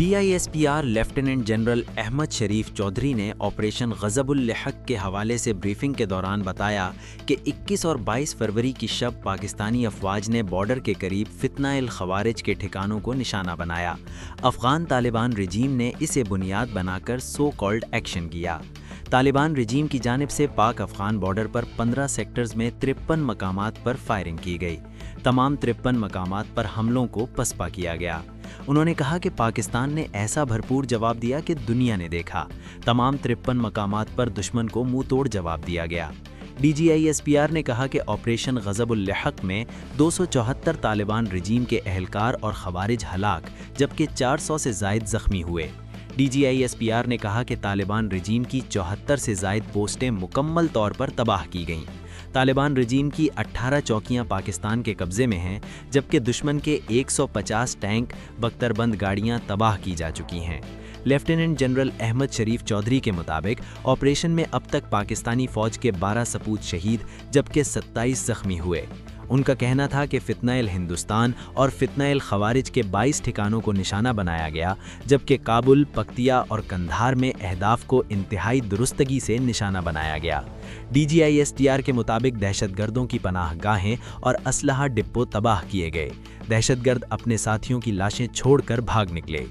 DISPR lieutenant general Ahmad शरीफ चौधरी ने operation ग़ज़ब-उल-लहक़ के हवाले से ब्रीफिंग के दौरान बताया कि 21 और 22 फरवरी की शब पाकिस्तानी अफवाज ने बॉर्डर के करीब फ़ितना-ए-ख़वारिज के ठिकानों को निशाना बनाया। अफ़गान तालिबान रजीम ने इसे बुनियाद बनाकर सो कॉल्ड एक्शन किया। तालिबान रजीम की जानिब से पाक अफ़गान बॉर्डर पर 15 सेक्टर्स में 53 मकामात पर फायरिंग की गई। तमाम 53 मकामात पर हमलों को पसपा किया गया। उन्होंने कहा कि पाकिस्तान ने ऐसा भरपूर जवाब दिया कि दुनिया ने देखा। तमाम 53 मकामात पर दुश्मन को मुंह तोड़ जवाब दिया गया। DGISPR ने कहा कि ऑपरेशन ग़ज़ब-उल-लहक़ में 274 तालिबान रजीम के अहलकार और ख़वारिज हलाक, जबकि 400 से ज़ायद ज़ख्मी हुए। DGISPR ने कहा कि तालिबान रजीम की 74 से ज़ायद पोस्टें मुकम्मल तौर पर तबाह की गईं। तालिबान रजीम की 18 चौकियां पाकिस्तान के कब्ज़े में हैं, जबकि दुश्मन के 150 टैंक, बख्तरबंद गाड़ियां तबाह की जा चुकी हैं। लेफ्टिनेंट जनरल अहमद शरीफ चौधरी के मुताबिक ऑपरेशन में अब तक पाकिस्तानी फ़ौज के 12 सपूत शहीद, जबकि 27 ज़ख्मी हुए। उनका कहना था कि फ़ितना-ए-हिंदुस्तान और फ़ितना-ए-ख़वारिज के 22 ठिकानों को निशाना बनाया गया, जबकि काबुल, पक्तिया और कंधार में अहदाफ को इंतहाई दुरुस्तगी से निशाना बनाया गया। DGISPR के मुताबिक दहशतगर्दों की पनाह गाहें और असलहा डिपो तबाह किए गए। दहशतगर्द अपने साथियों की लाशें छोड़कर भाग निकले।